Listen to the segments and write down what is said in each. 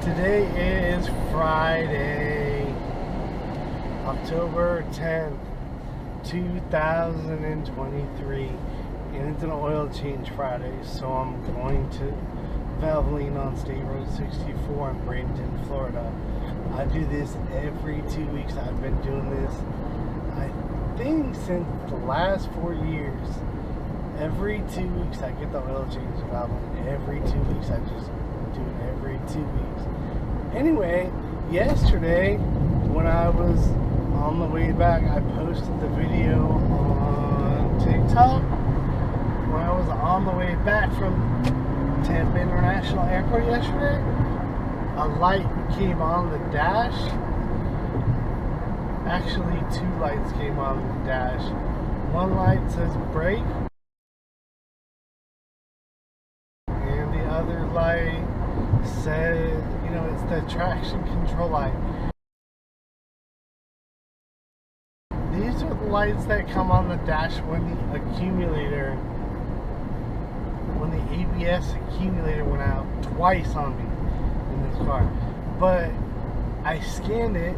Today is Friday, October 10th, 2023, and it's an oil change Friday, so I'm going to Valvoline on State Road 64 in Bradenton, Florida. I do this every 2 weeks. I've been doing this, I think, since the last 4 years. Every 2 weeks I get the oil change at Valvoline. Every 2 weeks I just do it every 2 weeks. Anyway, yesterday when I was on the way back, I posted the video on TikTok. When I was on the way back from Tampa International Airport yesterday, a light came on the dash. Actually, two lights came on the dash. One light says brake, and the other light says, it's the traction control light. These are the lights that come on the dash when the ABS accumulator went out twice on me in this car. But I scanned it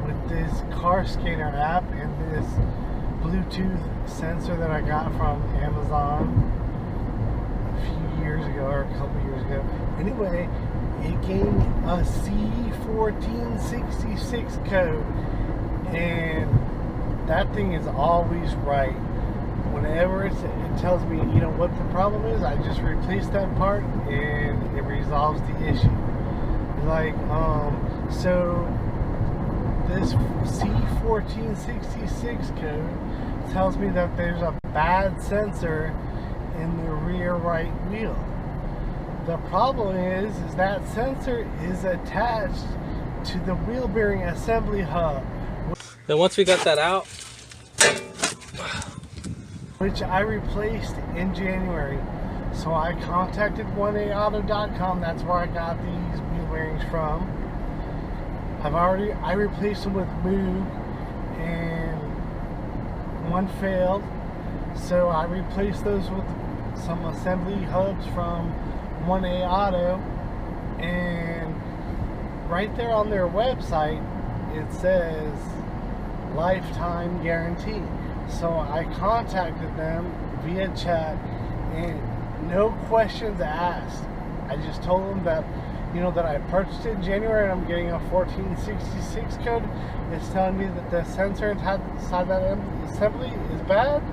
with this car scanner app and this Bluetooth sensor that I got from Amazon a few years ago, or a couple years ago. Anyway, it gave me a C1466 code, and that thing is always right. Whenever it tells me, what the problem is, I just replace that part and it resolves the issue. So this C1466 code tells me that there's a bad sensor in the rear right wheel. The problem is that sensor is attached to the wheel bearing assembly hub. Then once we got that out, which I replaced in January. So I contacted 1AAuto.com. That's where I got these wheel bearings from. I replaced them with Moog, and one failed. So I replaced those with some assembly hubs from 1A Auto, and right there on their website it says lifetime guarantee. So I contacted them via chat, and no questions asked. I just told them that that I purchased it in January and I'm getting a 1466 code. It's telling me that the sensor inside that assembly is bad.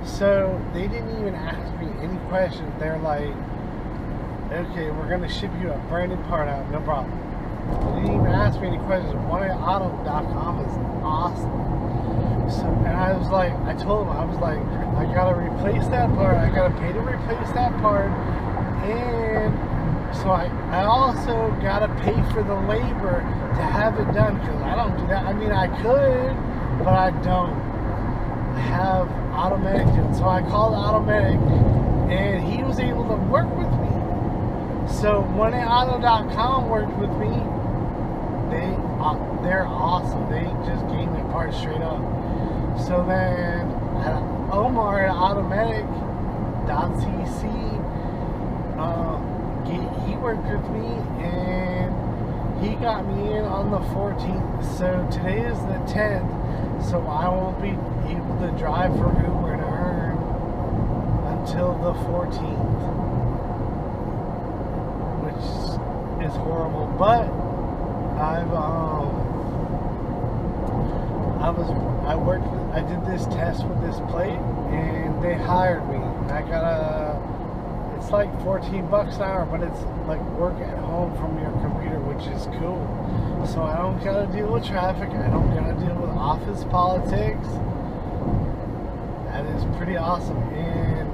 So they didn't even ask me any questions. They're like, okay, we're going to ship you a brand new part out, no problem. They didn't even ask me any questions. 1AAuto.com is awesome. So, and I told them, I got to replace that part. I got to pay to replace that part. And so I also got to pay for the labor to have it done, because I don't do that. I mean, I could, but I don't. I have Automatic do it. So I called Automatic, and he was able to work with me. So 1AAuto.com worked with me. They're awesome. They just gave me parts straight up. So then Omar at Automatic.cc, he worked with me, and he got me in on the 14th. So today is the 10th, so I won't be able to drive for Uber and earn until the 14th, which is horrible. But I did this test with this plate, and they hired me. I got it's like $14 an hour, but it's like work at home from your computer, which is cool. So I don't gotta deal with traffic. I don't gotta deal with office politics. That is pretty awesome. And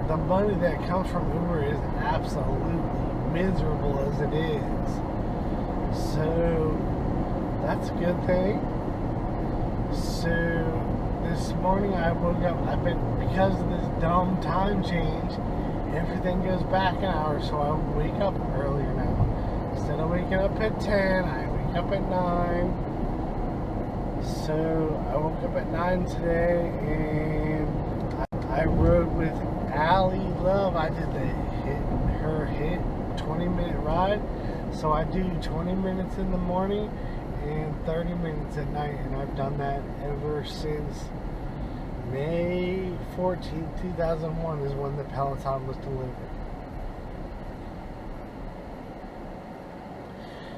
the money that comes from Uber is absolutely miserable as it is. So that's a good thing. So this morning I woke up, because of this dumb time change, everything goes back an hour, so I wake up earlier now. Instead of waking up at 10, I wake up at 9. So I woke up at 9 today, and I rode with Allie Love. I did her hit 20-minute ride. So I do 20 minutes in the morning and 30 minutes at night, and I've done that ever since May 14, 2001 is when the Peloton was delivered.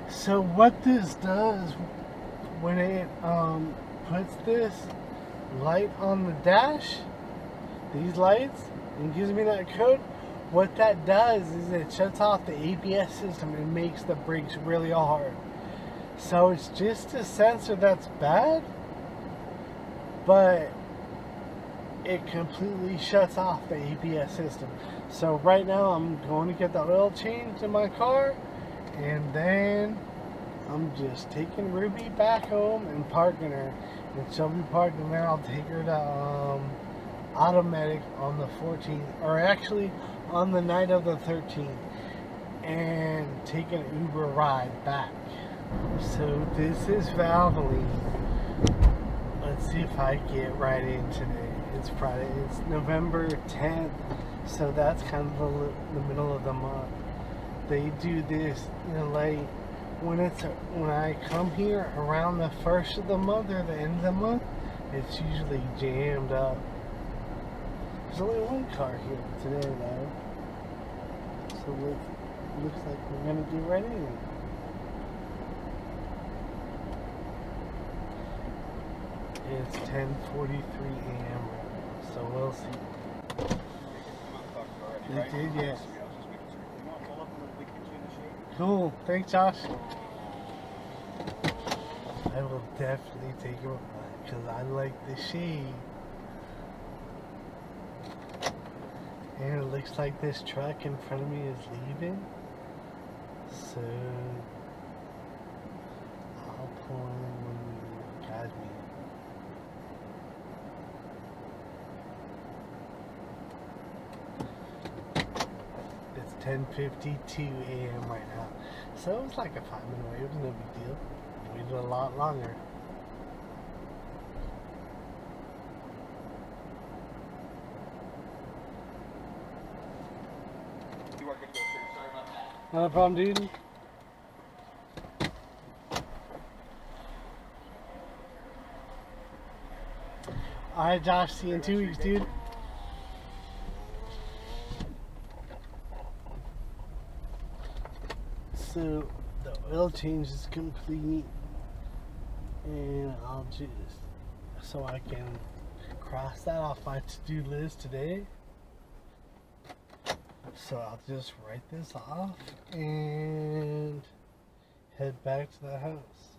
So what this does when it puts this light on the dash, these lights, and gives me that code, what that does is it shuts off the ABS system and makes the brakes really hard. So it's just a sensor that's bad, but it completely shuts off the ABS system. So right now I'm going to get the oil changed in my car, and then I'm just taking Ruby back home and parking her, and she'll be parked, and then I'll take her to Automatic on the 14th, or actually on the night of the 13th, and take an Uber ride back. So this is Valvoline. Let's see if I get right in today. It's Friday. It's November 10th, so that's kind of the middle of the month. They do this, like when I come here around the first of the month or the end of the month, it's usually jammed up. There's only one car here today, though, so it looks like we're gonna get right in. It's 10:43 a.m. so we'll see. It did, yes. Cool, thanks, Josh. I will definitely take it because I like the shade. And it looks like this truck in front of me is leaving, so I'll pull in when you guide me. It's 10:52 a.m. right now, so it was like a 5-minute wait. It was no big deal. I waited a lot longer. Not a problem, dude. Alright, Josh, see you in 2 weeks, dude. So, the oil change is complete, and I'll just, so I can cross that off my to-do list today. So I'll just write this off and head back to the house.